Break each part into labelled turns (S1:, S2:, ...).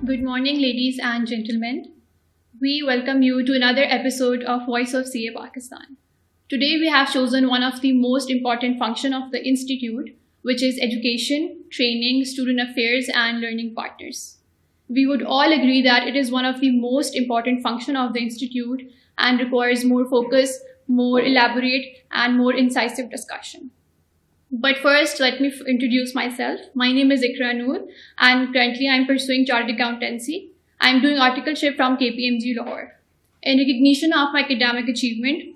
S1: Good morning, ladies and gentlemen. We welcome you to another episode of Voice of CA Pakistan. Today we have chosen one of the most important functions of the Institute, which is education, training, student affairs, and learning partners. We would all agree that it is one of the most important functions of the Institute and requires more focus, more elaborate, and more incisive discussion. But first, let me introduce myself. My name is Iqra Noor, and currently I'm pursuing Chartered Accountancy. I'm doing articleship from KPMG Lahore. In recognition of my academic achievement,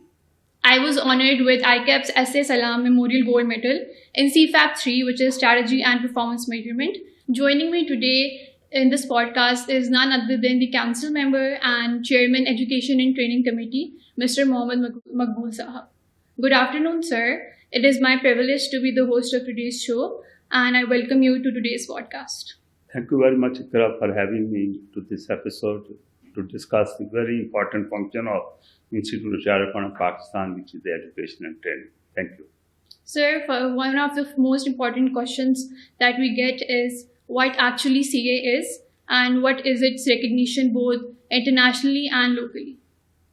S1: I was honored with ICAP's S.A. Salam Memorial Gold Medal in CFAP 3, which is Strategy and Performance Measurement. Joining me today in this podcast is none other than the Council Member and Chairman Education and Training Committee, Mr. Mohammed Maqbool Sahab. Good afternoon, sir. It is my privilege to be the host of today's show, and I welcome you to today's podcast.
S2: Thank you very much, Iqra, for having me to this episode to discuss the very important function of Institute of Chartered Accountants Pakistan, which is the education and training. Thank you.
S1: Sir, one of the most important questions that we get is what actually CA is and what is its recognition both internationally and locally.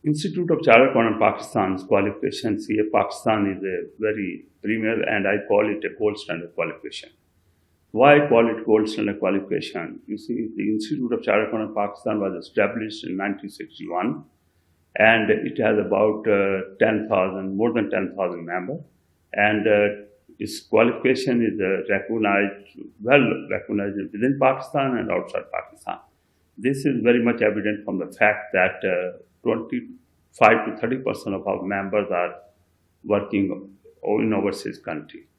S2: Institute of Chartered Accountants Pakistan's qualification, CA Pakistan, is a very premier, and I call it a gold standard qualification. Why I call it gold standard qualification? You see, the Institute of Chartered Accountants Pakistan was established in 1961, and it has about more than 10,000 members, and its qualification is well recognized within Pakistan and outside Pakistan. This is very much evident from the fact that 25 to 30% of our members are working in overseas country,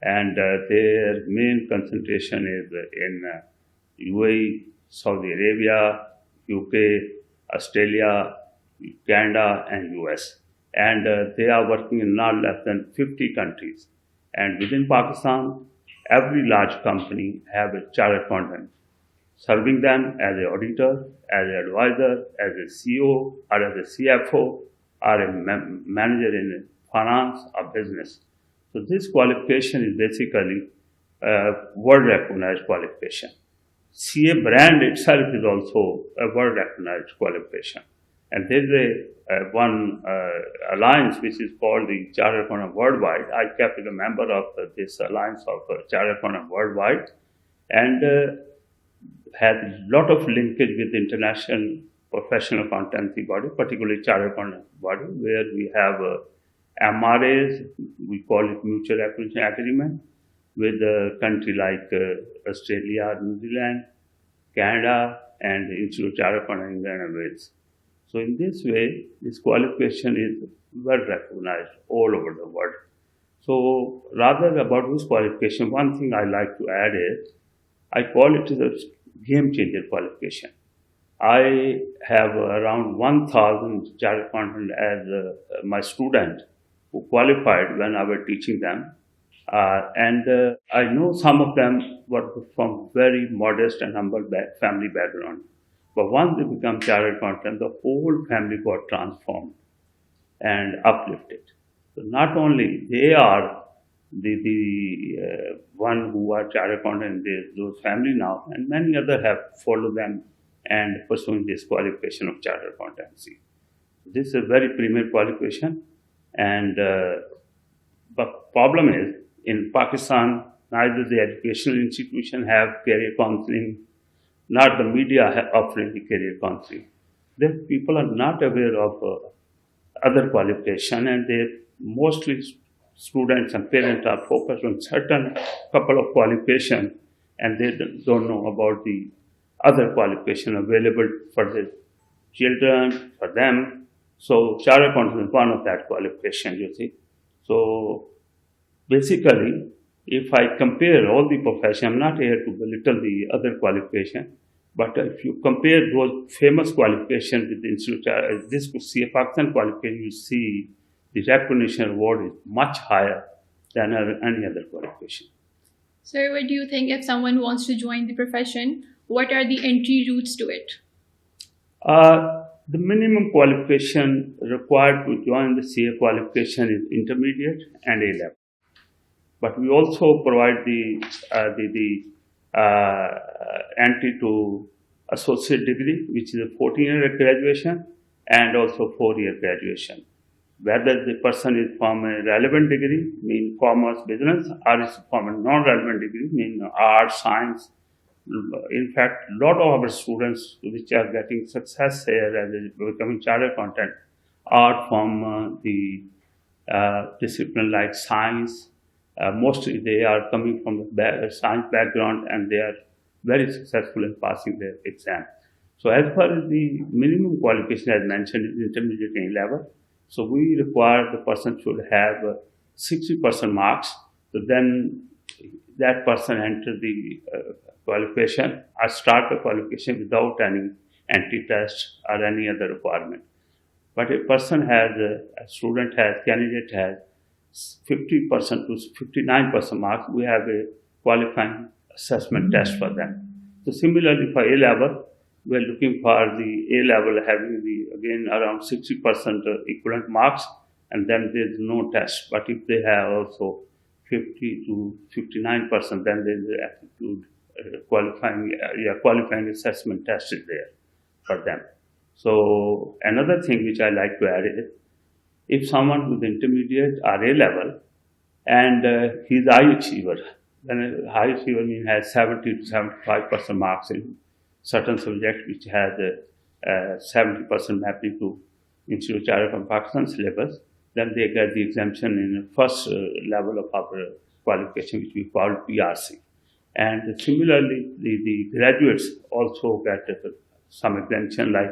S2: and their main concentration is in UAE, Saudi Arabia, UK, Australia, Canada, and US. And they are working in not less than 50 countries. And within Pakistan, every large company have a chartered accountant serving them as an auditor, as an advisor, as a CEO, or as a CFO, or a manager in finance or business. So this qualification is basically a world-recognized qualification. CA brand itself is also a world-recognized qualification. And there is one alliance which is called the Chartered Accountants Worldwide. ICAP is a member of this alliance of Chartered Accountants Worldwide, and has a lot of linkage with the international professional accountancy body, particularly Chartered Accountants body, where we have MRAs, we call it Mutual Recognition Agreement, with a country like Australia, New Zealand, Canada, and the Institute of Chartered Accountants England and Wales. So in this way, this qualification is well recognized all over the world. So rather about this qualification, one thing I like to add is, I call it a game changer qualification. I have around 1,000 chartered accountants as my student who qualified when I was teaching them. And I know some of them were from very modest and humble family background. But once they become chartered accountants, the whole family got transformed and uplifted. So not only they are the one who are chartered accountant in those family now, and many others have followed them and pursuing this qualification of chartered accountancy. This is a very premier qualification, and but problem is in Pakistan, neither the educational institution have career counseling, nor the media offering the career counseling. The people are not aware of other qualification, and they mostly students and parents are focused on certain couple of qualifications, and they don't know about the other qualification available for the children, for them. So chartered accountant is one of that qualification, you see. So basically, if I compare all the profession, I'm not here to belittle the other qualification, but if you compare those famous qualifications with the Institute, this CA Pakistan qualification, you see the recognition award is much higher than any other qualification.
S1: Sir, what do you think if someone wants to join the profession? What are the entry routes to it?
S2: The minimum qualification required to join the CA qualification is intermediate and A-level. But we also provide the entry to associate degree, which is a 14-year graduation, and also 4-year graduation. Whether the person is from a relevant degree, mean commerce, business, or is from a non-relevant degree, mean art, science. In fact, a lot of our students which are getting success here as becoming chartered accountant are from the discipline like science. Mostly they are coming from the science background, and they are very successful in passing their exam. So as far as the minimum qualification as mentioned is intermediate A level, so we require the person should have 60% marks. So then that person enter the qualification or start the qualification without any entry test or any other requirement. But a person has, candidate has 50% to 59% marks, we have a qualifying assessment test for them. So similarly for A level, we are looking for the A level having again around 60% equivalent marks, and then there is no test. But if they have also 50 to 59%, then there is an aptitude qualifying assessment test is there for them. So another thing which I like to add is, if someone with intermediate or A level and he is high achiever, then a high achiever means has 70 to 75% marks in certain subject which has 70% mapping to Institute of Chartered from Pakistan syllabus, then they get the exemption in the first level of our qualification, which we call PRC. And similarly, the graduates also get some exemption, like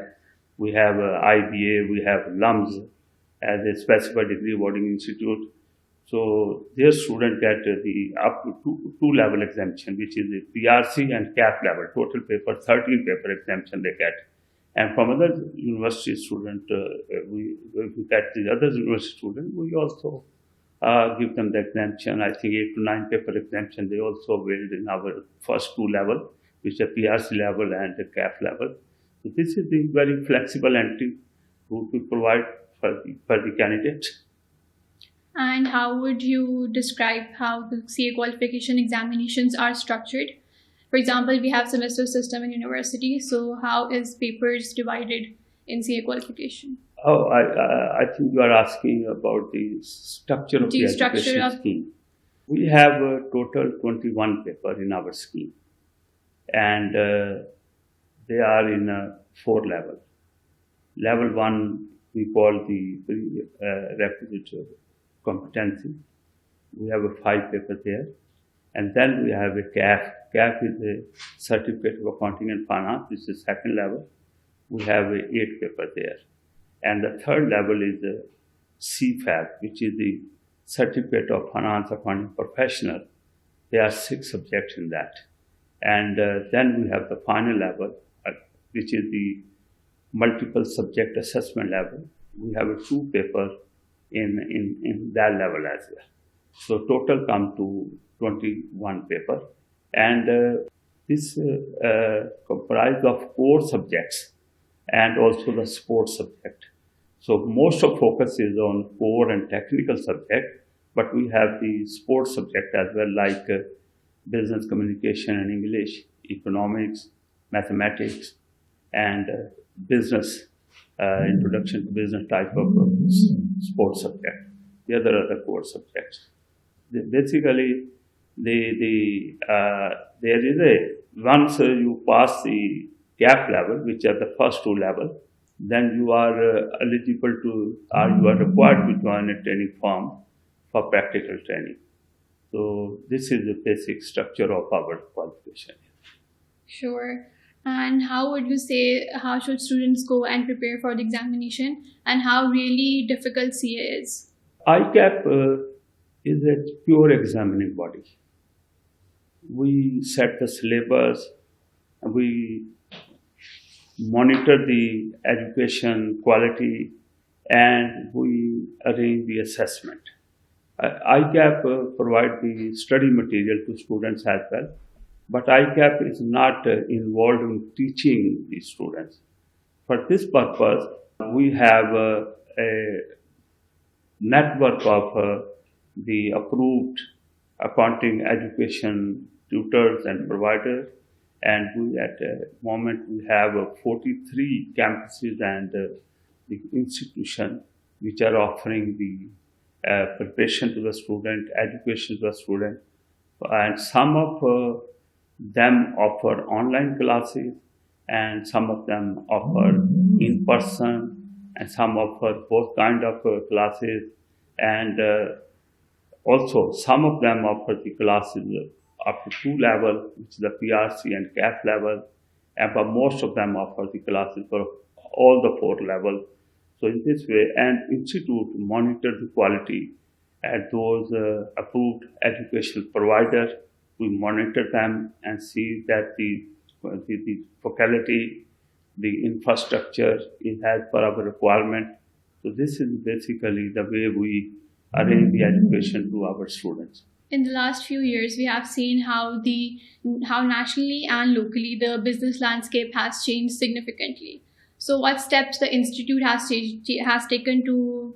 S2: we have IBA, we have LUMS as a specified degree awarding institute. So their students get the up to two level exemption, which is the PRC and CAP level, total paper, 13 paper exemption they get. And from other university student, we get the other university student, we also give them the exemption. I think 8 to 9 paper exemption they also availed in our first two level, which are PRC level and the CAP level. So this is the very flexible entry we provide for the candidate.
S1: And how would you describe how the CA qualification examinations are structured? For example, we have semester system in university, so how is papers divided in CA qualification?
S2: Oh, I think you are asking about the structure of the education scheme. We have a total 21 papers in our scheme, and they are in 4 levels. Level 1 we call the requisite competency. We have a 5 paper there, and then we have a CAF. CAF is a Certificate of Accounting and Finance, which is second level. We have a 8 paper there, and the third level is a CFAP, which is the Certificate of Finance Accounting Professional. There are 6 subjects in that, and then we have the final level, which is the multiple subject assessment level. We have a 2 paper in that level as well. So total come to 21 paper, and this comprised of core subjects and also the sports subject. So most of focus is on core and technical subject, but we have the sports subject as well, like business communication and English, economics, mathematics, and business, introduction to business type of sports subject. The other core subjects. Basically, there is a, once you pass the CAP level, which are the first 2 levels, then you are eligible to, or you are required to join a training firm for practical training. So this is the basic structure of our qualification.
S1: Sure. And how would you say, how should students go and prepare for the examination, and how really difficult CA is?
S2: ICAP is a pure examining body. We set the syllabus, we monitor the education quality, and we arrange the assessment. ICAP provides the study material to students as well, but ICAP is not involved in teaching the students. For this purpose, we have a network of the approved accounting education tutors and providers, And we, at the moment, we have 43 campuses and the institution which are offering the preparation to the student, education to the student. And some of them offer online classes, and some of them offer in person, and some offer both kind of classes, and also some of them offer the classes up to 2 levels, which is the PRC and CAP level, but most of them offer the classes for all the 4 levels. So in this way, and institute monitor the quality at those approved educational providers. We monitor them and see that the faculty, the infrastructure is as per our requirement. So this is basically the way we arrange the education to our students.
S1: In the last few years, we have seen how nationally and locally the business landscape has changed significantly. So what steps the institute has taken to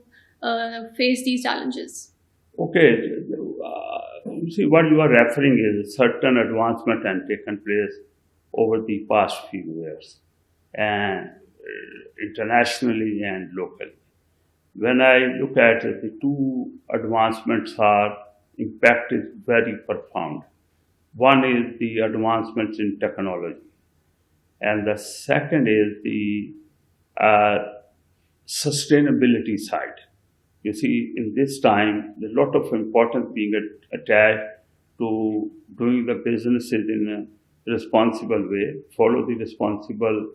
S1: face these challenges?
S2: Okay, you see, what you are referring is certain advancement and taken place over the past few years, and internationally and locally. When I look at the 2 advancements, our impact is very profound. One is the advancements in technology, and the second is the sustainability side. You see, in this time, there's a lot of importance being attached to doing the businesses in a responsible way, follow the responsible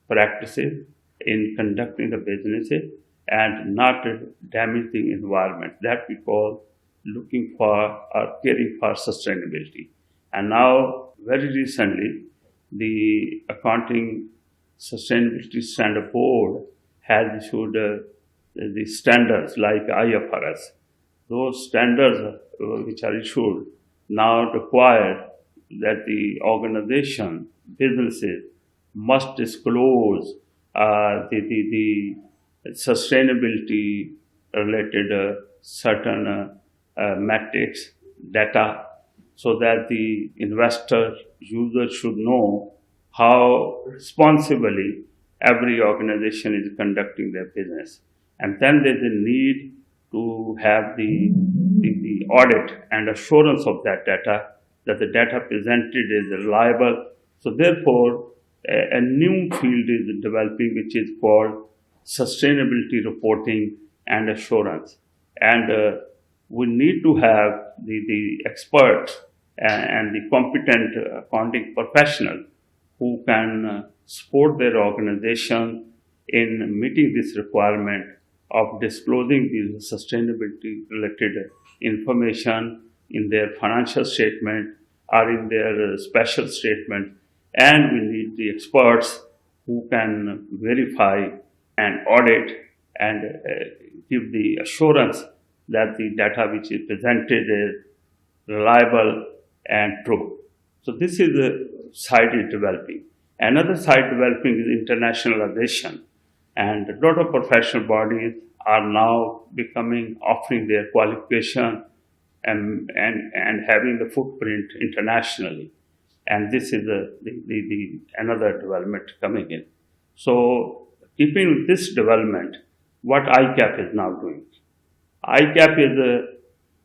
S2: practices in conducting the businesses, and not damage the environment. That we call looking for or caring for sustainability. And now, very recently, the Accounting Sustainability Standard Board has issued the standards like IFRS. Those standards which are issued now require that the organization, businesses, must disclose the sustainability related certain metrics, data, so that the investor, user should know how responsibly every organization is conducting their business. And then there's a need to have the audit and assurance of that data, that the data presented is reliable. So therefore, a new field is developing which is called sustainability reporting and assurance. And we need to have the experts and the competent accounting professional who can support their organization in meeting this requirement of disclosing the sustainability related information in their financial statement or in their special statement. And we need the experts who can verify and audit and give the assurance that the data which is presented is reliable and true. So this is the side is developing. Another side developing is internationalization, and a lot of professional bodies are now offering their qualification and having the footprint internationally. And this is the another development coming in. So keeping this development, what ICAP is now doing. ICAP is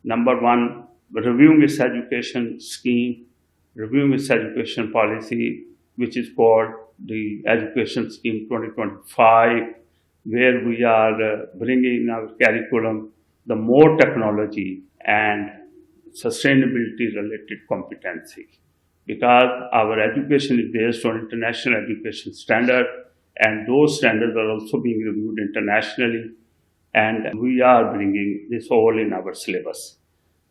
S2: number one, reviewing its education scheme, reviewing its education policy, which is called the Education Scheme 2025, where we are bringing in our curriculum the more technology and sustainability related competency. Because our education is based on international education standard, and those standards are also being reviewed internationally, and we are bringing this all in our syllabus.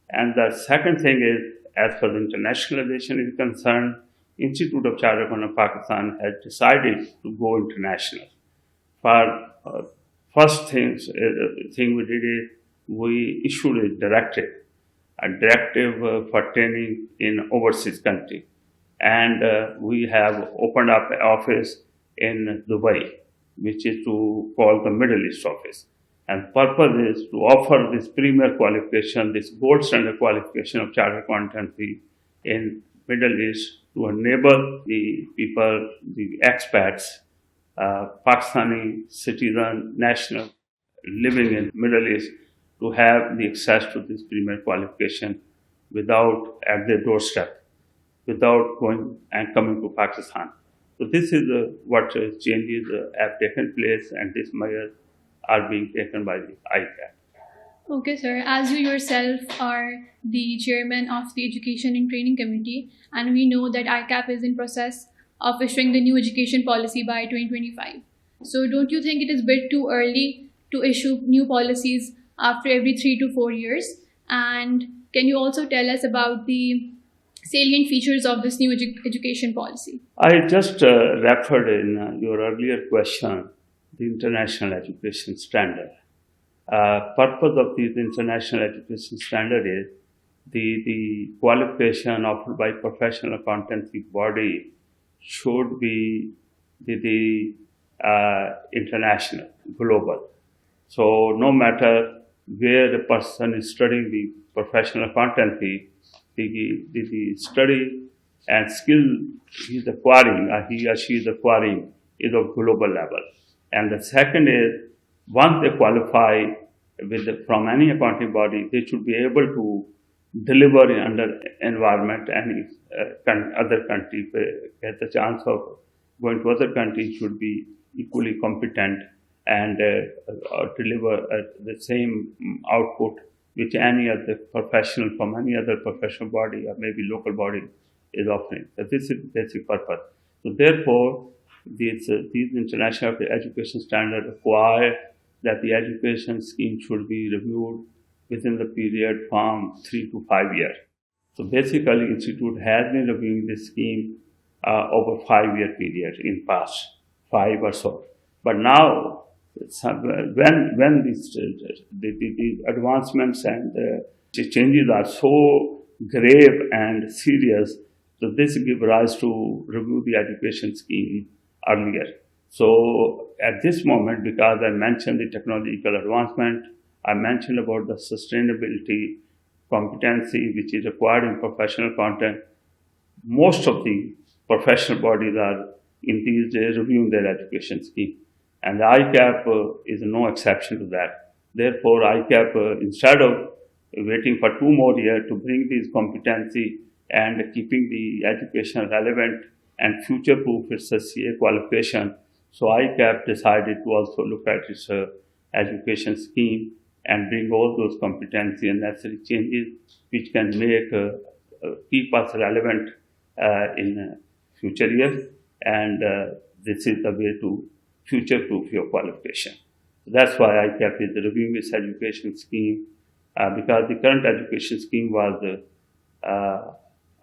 S2: And the second thing is, as far as internationalization is concerned, Institute of Chartered Accountants Pakistan has decided to go international. For first thing we did is we issued a directive for training in overseas country, and we have opened up an office in Dubai, which is to call the Middle East office. And purpose is to offer this premier qualification, this gold standard qualification of chartered accountancy in Middle East to enable the people, the expats, Pakistani citizen, national, living in Middle East, to have the access to this premier qualification without at their doorstep, without going and coming to Pakistan. So this is what changes have taken place, and these measures are being taken by the ICAP.
S1: Okay, sir. As you yourself are the chairman of the Education and Training Committee, and we know that ICAP is in process of issuing the new education policy by 2025. So don't you think it is a bit too early to issue new policies after every 3 to 4 years? And can you also tell us about the salient features of this new education policy?
S2: I just referred in your earlier question the international education standard. Purpose of this international education standard is the qualification offered by professional accountancy body should be the international, global. So no matter where the person is studying the professional accountancy, the study and skill he is acquiring, he or she is acquiring, is of global level. And the second is, once they qualify from any accounting body, they should be able to deliver under environment any other country. If they get the chance of going to other countries, should be equally competent and deliver the same output which any other professional from any other professional body or maybe local body is offering. So this is basic purpose. So therefore, these international education standards require that the education scheme should be reviewed within the period from 3 to 5 years. So basically, Institute has been reviewing this scheme over 5-year period in past 5 or so. But now, when the advancements and the changes are so grave and serious, so this gives rise to review the education scheme earlier. So at this moment, because I mentioned the technological advancement, I mentioned about the sustainability competency which is required in professional content, most of the professional bodies are in these days reviewing their education scheme. And the ICAP is no exception to that. Therefore, ICAP, instead of waiting for 2 more years to bring these competency and keeping the education relevant and future-proof its CA qualification, so ICAP decided to also look at its education scheme and bring all those competency and necessary changes which can make keep us relevant in future years. And this is the way to future-proof your qualification. That's why ICAP is reviewing its education scheme because the current education scheme was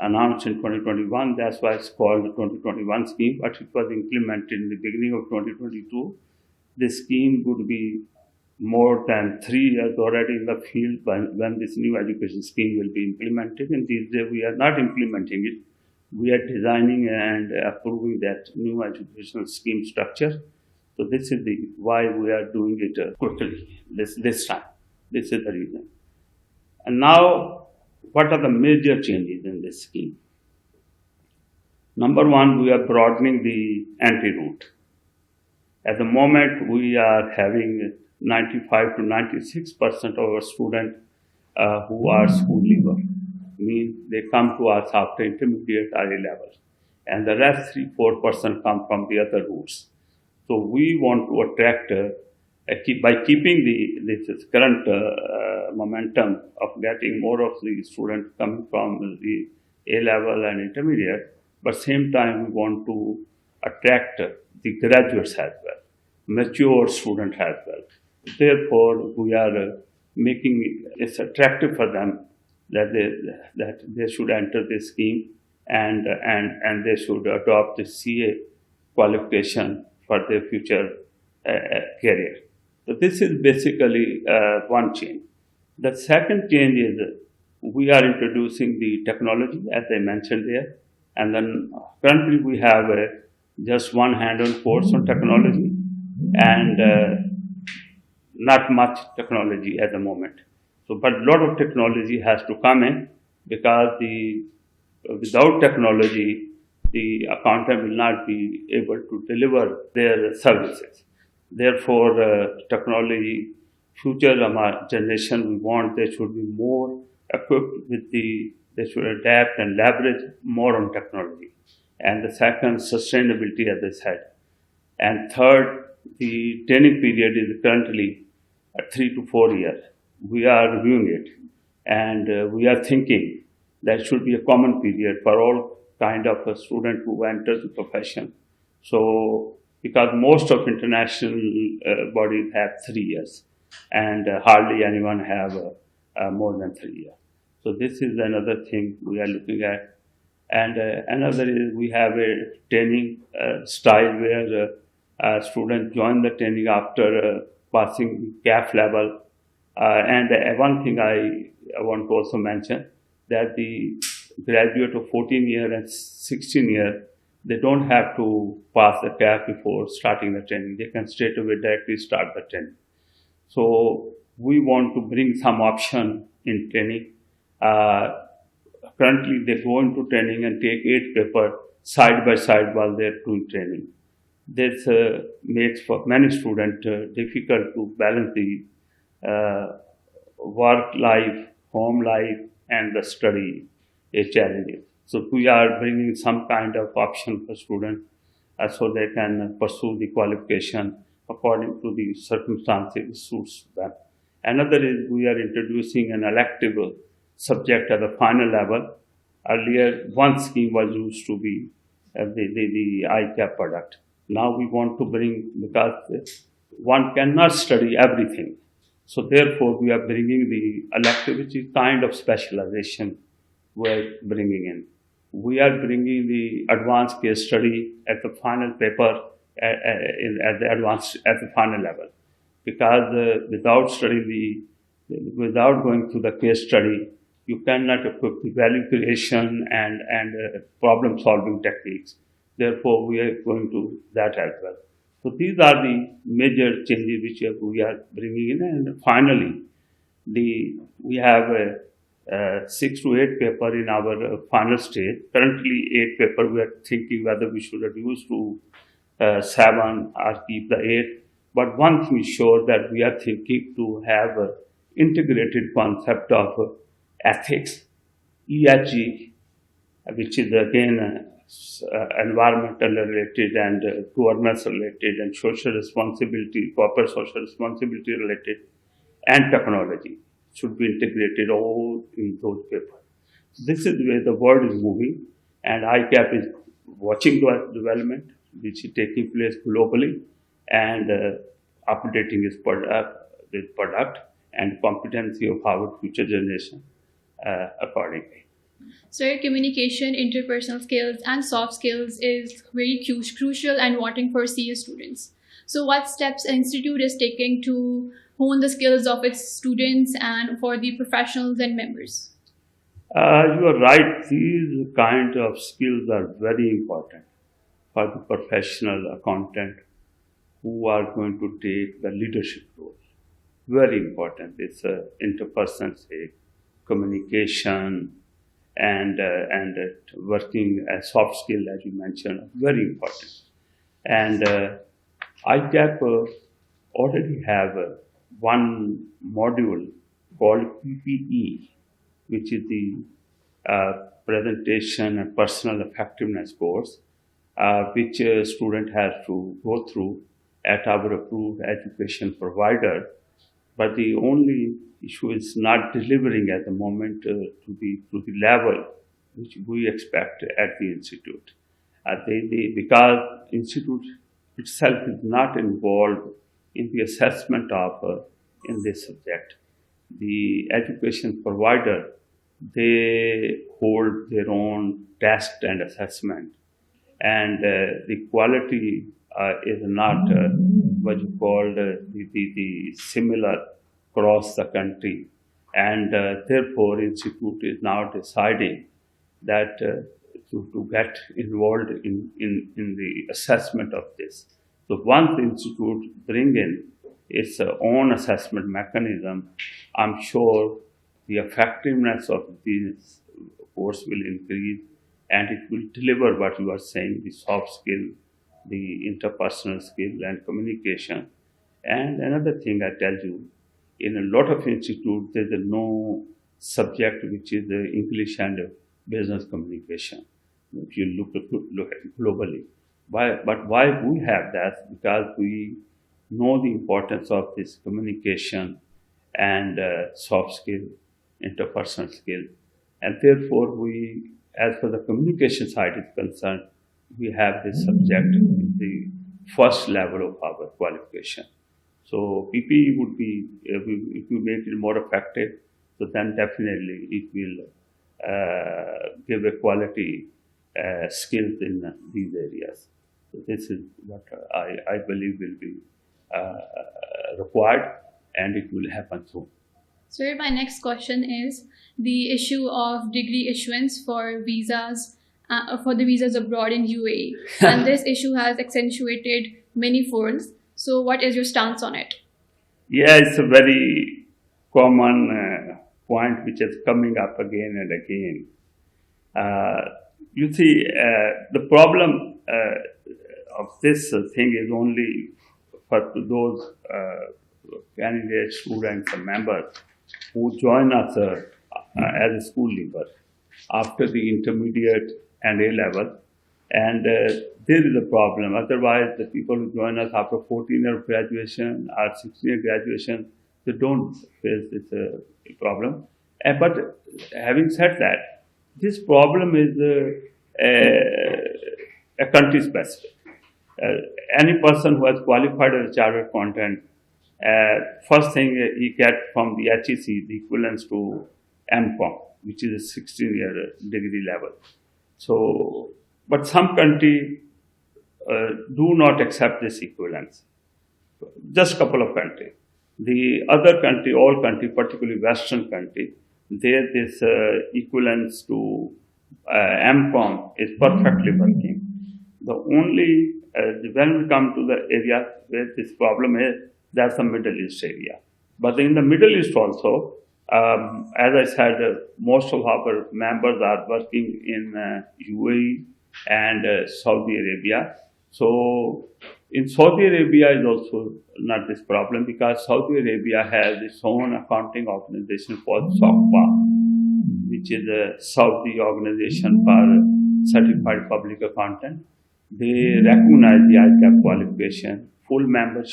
S2: announced in 2021. That's why it's called the 2021 scheme, but it was implemented in the beginning of 2022. This scheme would be more than 3 years already in the field when this new education scheme will be implemented. And these days we are not implementing it. We are designing and approving that new educational scheme structure. So this is why we are doing it quickly this time. This is the reason. And now, what are the major changes in this scheme? Number one, we are broadening the entry route. At the moment, we are having 95 to 96% of our students who are school leaver. Means they come to us after intermediate or A-level. And the rest 3-4% come from the other routes. So we want to attract, by keeping this current momentum of getting more of the students coming from the A-level and intermediate, but same time we want to attract the graduates as well, mature students as well. Therefore, we are making it attractive for them that they should enter this scheme and they should adopt the CA qualification for their future career. So this is basically one change. The second change is we are introducing the technology, as I mentioned there, and then currently we have just one hand-on course on technology and not much technology at the moment. So, but a lot of technology has to come in because without technology, the accountant will not be able to deliver their services. Therefore, technology, future generation, we want they should be more equipped with they should adapt and leverage more on technology. And the second, sustainability, as I said. And third, the training period is currently 3 to 4 years. We are reviewing it, and we are thinking that should be a common period for all kind of a student who enters the profession. So, because most of international bodies have 3 years, and hardly anyone have more than 3 years. So this is another thing we are looking at. And another is we have a training style where students join the training after passing CAP level. And one thing I want to also mention, that the graduate of 14 years and 16 years, they don't have to pass the CAP before starting the training. They can straight away directly start the training. So we want to bring some option in training. Currently, they go into training and take 8 papers side by side while they're doing training. This makes for many students difficult to balance the work life, home life, and the study challenges. So we are bringing some kind of option for students so they can pursue the qualification according to the circumstances suits them. Another is we are introducing an elective subject at the final level. Earlier, one scheme was used to be the ICAP product. Now we want to bring, because one cannot study everything. So therefore, we are bringing the elective, which is kind of specialization we are bringing in. We are bringing the advanced case study at the final paper at the final level. Because without studying without going through the case study, you cannot equip the value creation and problem solving techniques. Therefore, we are going to that as well. So these are the major changes which we are bringing in. And finally, we have 6 to 8 paper in our final stage. Currently, 8 paper. We are thinking whether we should reduce to 7 or keep the 8. But one thing is sure, that we are thinking to have an integrated concept of ethics, ESG, which is again environmental related and governance related and social responsibility, corporate social responsibility related, and technology should be integrated all in those papers. This is the way the world is moving, and ICAP is watching the development which is taking place globally and updating its product and competency of our future generation accordingly.
S1: So communication, interpersonal skills, and soft skills is very crucial and wanting for CA students. So what steps an institute is taking to hone the skills of its students and for the professionals and members?
S2: You are right. These kind of skills are very important for the professional accountant who are going to take the leadership role. Very important. It's interpersonal communication and working as soft skill, as you mentioned, very important. And ICAP already have one module called PPE, which is the presentation and personal effectiveness course, which a student has to go through at our approved education provider. But the only issue is not delivering at the moment to the level which we expect at the institute. Because institute itself is not involved in the assessment of in this subject. The education provider, they hold their own test and assessment, and the quality is not what you call the similar across the country, and therefore institute is now deciding that to get involved in the assessment of this. So once the institute bring in its own assessment mechanism, I'm sure the effectiveness of this course will increase, and it will deliver what you are saying, the soft skill, the interpersonal skill and communication. And another thing I tell you, in a lot of institutes, there's no subject which is English and business communication. If you look at globally. But why we have that? Because we know the importance of this communication and soft skill, interpersonal skill. And therefore, we, as for the communication side is concerned, we have this subject in the first level of our qualification. So PPE would be, if you make it more effective, so then definitely it will give a quality skills in these areas. So this is what I believe will be required, and it will happen soon.
S1: So my next question is the issue of degree issuance for visas, for the visas abroad in UAE. And this issue has accentuated many folds. So what is your stance on it?
S2: Yeah, it's a very common point which is coming up again and again. You see, the problem of this thing is only for those candidates, students, and members who join us as a school leaver after the intermediate and A level. And there is a problem. Otherwise, the people who join us after 14 years of graduation or 16 years graduation, they don't face this problem. But having said that, this problem is a country specific. Any person who has qualified as a chartered accountant, first thing he gets from the HEC, the equivalence to 𝐴𝐚𝐤𝐸, which is a 16-year degree level. So, but some countries do not accept this equivalence. Just a couple of countries. The other country, all countries, particularly Western countries, there this equivalence to 𝐴𝐚𝐤𝐸 is perfectly working. The only, when we come to the area where this problem is, that's the Middle East area. But in the Middle East also, as I said, most of our members are working in UAE and Saudi Arabia. So in Saudi Arabia is also not this problem, because Saudi Arabia has its own accounting organization called 𝐏𝐶PA, which is a Saudi organization for certified public accountant. They recognize the ICAP qualification, full member,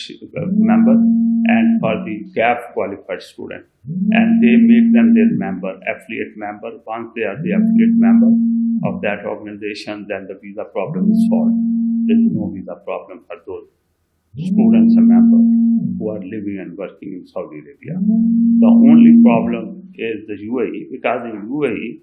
S2: and for the GAP qualified student. And they make them their member, affiliate member. Once they are the affiliate member of that organization, then the visa problem is solved. There is no visa problem for those students and members who are living and working in Saudi Arabia. The only problem is the UAE, because in UAE,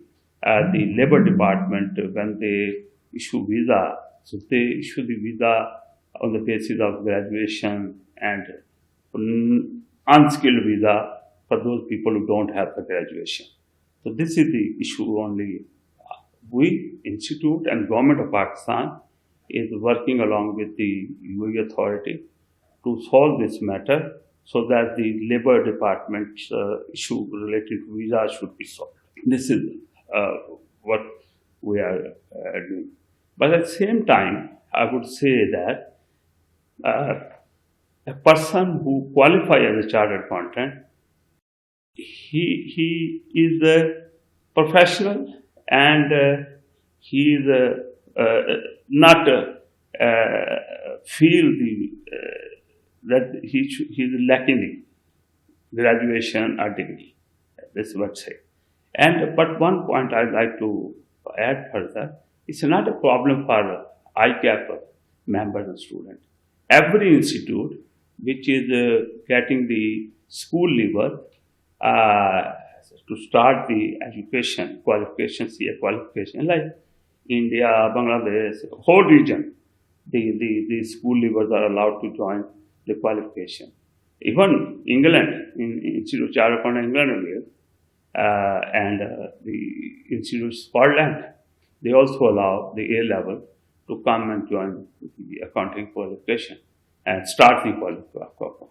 S2: the Labor Department, when they issue visa, so they issue the visa on the basis of graduation and unskilled visa for those people who don't have the graduation. So this is the issue only. We, Institute and Government of Pakistan, is working along with the UAE authority to solve this matter so that the Labor Department's issue related to visa should be solved. This is what we are doing. But at the same time, I would say that a person who qualifies as a chartered accountant, he is a professional and he is not feel that he is lacking the graduation or degree. This is what I say. But one point I'd like to add further, it's not a problem for ICAP members and students. Every institute which is getting the school level to start the education, qualification, CA qualification, like India, Bangladesh, whole region, the school levels are allowed to join the qualification. Even England, in Institute of Chartered Accountant England and the Institute of Scotland, they also allow the A level to come and join the accounting qualification and start the qualification.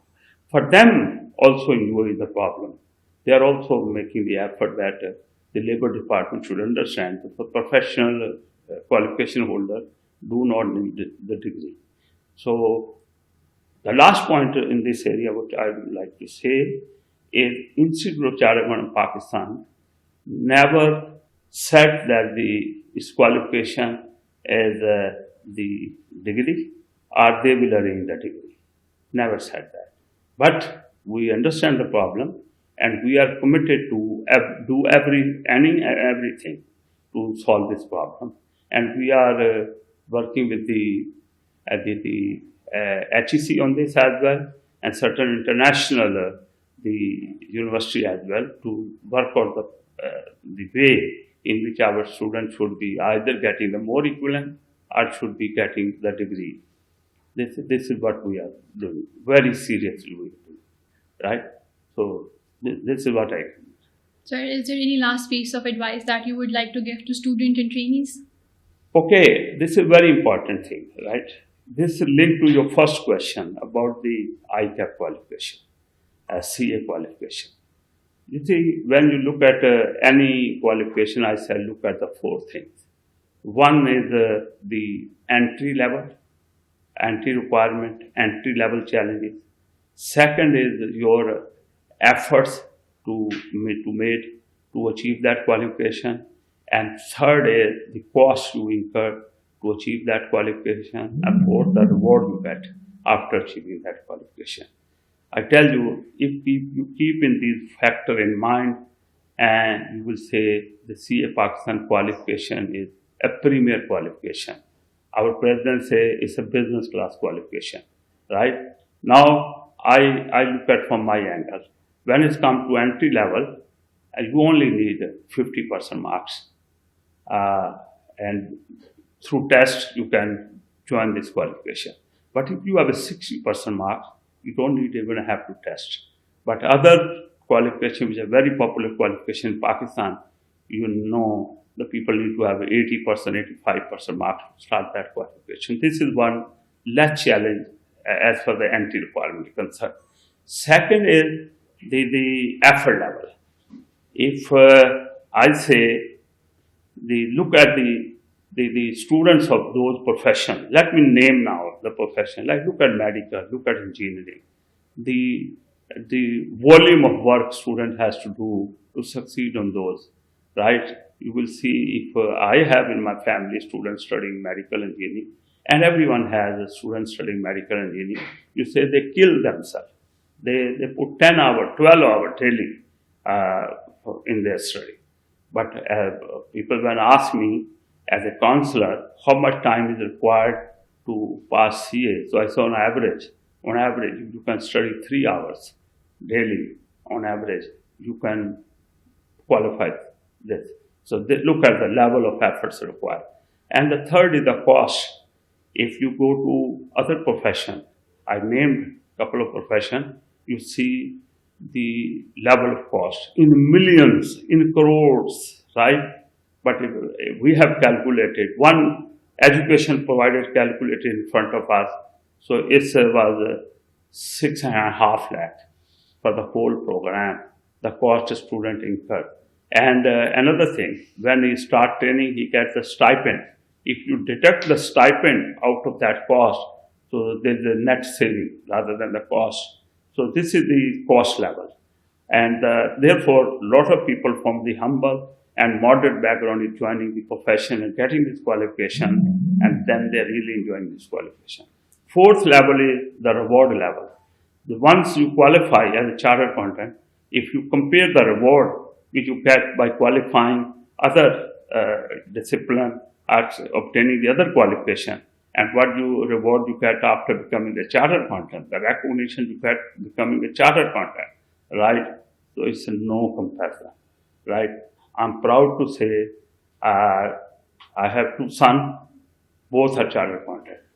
S2: For them, also in UAE is the problem. They are also making the effort that the Labor Department should understand that for professional qualification holder do not need the degree. So the last point in this area which I would like to say is Institute of Chartered Accountants Pakistan never said that its qualification is the degree or they will arrange the degree. Never said that. But we understand the problem and we are committed to do everything to solve this problem. And we are working with the HEC on this as well, and certain international the university as well, to work on the way in which our students should be either getting the more equivalent or should be getting the degree. This is what we are doing, very seriously we do, right? So this is what I think.
S1: Sir, is there any last piece of advice that you would like to give to students and trainees?
S2: Okay, this is a very important thing, right? This is linked to your first question about the ICAP qualification, CA qualification. You see, when you look at any qualification, I say look at the four things. One is the entry level, entry requirement, entry level challenges. Second is your efforts to achieve that qualification. And third is the cost you incur to achieve that qualification. And fourth, the reward you get after achieving that qualification. I tell you, if you keep in these factors in mind, and you will say the CA Pakistan qualification is a premier qualification. Our president say it's a business class qualification, right? Now, I look at from my angle. When it's come to entry level, you only need 50% marks. And through test, you can join this qualification. But if you have a 60% mark, you don't need even have to test. But other qualification, which are very popular qualification in Pakistan, you know the people need to have 80%, 85% marks to start that qualification. This is one less challenge as far as the entry requirement is concerned. Second is the effort level. If I say, look at the students of those professions, let me name now the profession, like look at medical, look at engineering. The volume of work student has to do to succeed on those, right? You will see if I have in my family students studying medical engineering, and everyone has a student studying medical engineering, you say they kill themselves. They put 10 hours, 12 hours daily in their study. But people when ask me as a counselor, how much time is required to pass CA? So I say on average, you can study 3 hours daily. On average, you can qualify this. So look at the level of efforts required. And the third is the cost. If you go to other profession, I named a couple of professions, you see the level of cost in millions, in crores, right? But if we have calculated, one education provider calculated in front of us, so it was 6.5 lakh for the whole program, the cost a student incurred. And another thing, when he start training, he gets a stipend. If you deduct the stipend out of that cost, so there's a net saving rather than the cost. So this is the cost level. And therefore, a lot of people from the humble and moderate background is joining the profession and getting this qualification, and then they're really enjoying this qualification. Fourth level is the reward level. Once you qualify as a chartered accountant, if you compare the reward which you get by qualifying other discipline or obtaining the other qualification, and what reward you get after becoming a chartered accountant, the recognition you get becoming a chartered accountant, right? So it's no comparison, right? I'm proud to say I have 2 sons, both are chartered accountants,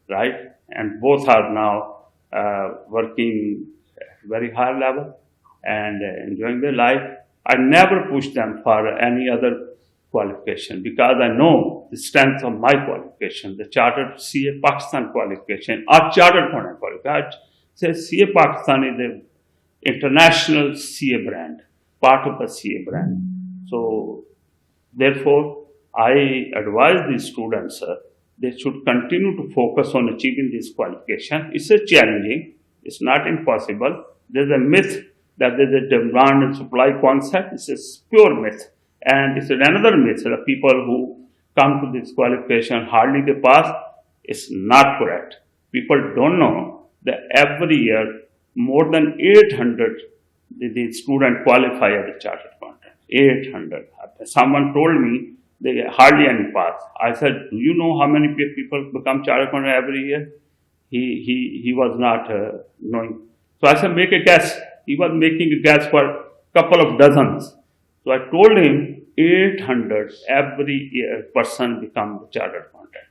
S2: right? And both are now working very high level and enjoying their life. I never push them for any other qualification because I know the strength of my qualification, the Chartered CA Pakistan qualification, or Chartered Accountant qualification. Say CA Pakistan is an international CA brand, part of the CA brand. So, therefore, I advise these students, they should continue to focus on achieving this qualification. It's a challenging, it's not impossible. There's a myth that there's a demand and supply concept. It's a pure myth. And it's another myth that people who come to this qualification hardly they pass. It's not correct. People don't know that every year more than 800 the student qualify as a chartered accountant. 800. Someone told me they hardly any pass. I said, do you know how many people become chartered accountant every year? He was not knowing. So I said, make a guess. He was making a guess for a couple of dozens. So I told him 800 every year person become chartered accountant.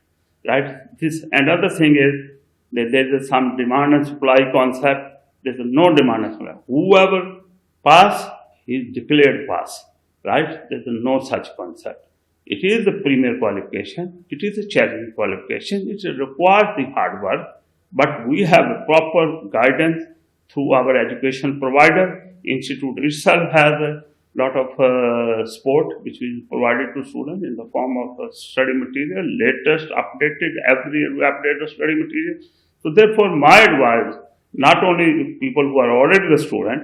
S2: Right? This another thing is that there is some demand and supply concept. There is no demand and supply. Whoever pass, he is declared pass. Right? There is no such concept. It is a premier qualification. It is a challenging qualification. It requires the hard work. But we have a proper guidance through our education provider. Institute itself has a lot of support which is provided to students in the form of study material, latest, updated, every year we update the study material. So therefore my advice, not only people who are already the student,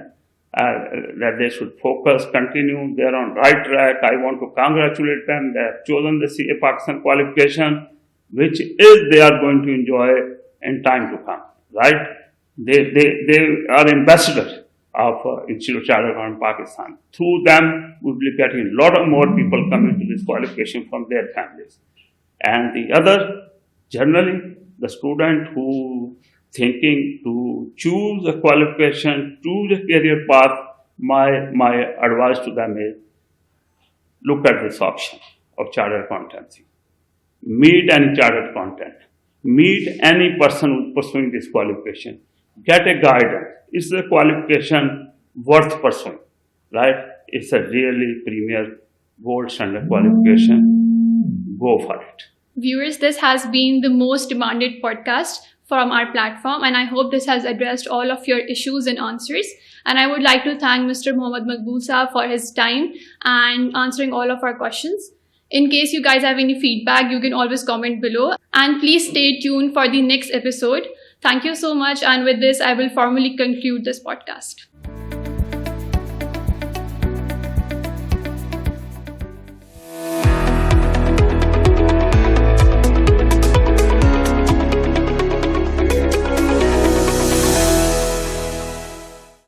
S2: that they should focus, continue, they are on right track. I want to congratulate them. They have chosen the CA Pakistan qualification, which is they are going to enjoy in time to come, right? They are ambassadors of Institute of Chartered Accountants Pakistan. Through them, we will be getting a lot of more people coming to this qualification from their families. And the other, generally, the student who thinking to choose a qualification, choose a career path, my advice to them is, look at this option of chartered accountancy. Meet any chartered accountant. Meet any person who is pursuing this qualification. Get a guidance. Is the qualification worth pursuing? Right? It's a really premier gold standard qualification. Go for it.
S1: Viewers, this has been the most demanded podcast from our platform, and I hope this has addressed all of your issues and answers. And I would like to thank Mr. Mohammad Maqbool Sahab for his time and answering all of our questions. In case you guys have any feedback, you can always comment below. And please stay tuned for the next episode. Thank you so much. And with this, I will formally conclude this podcast.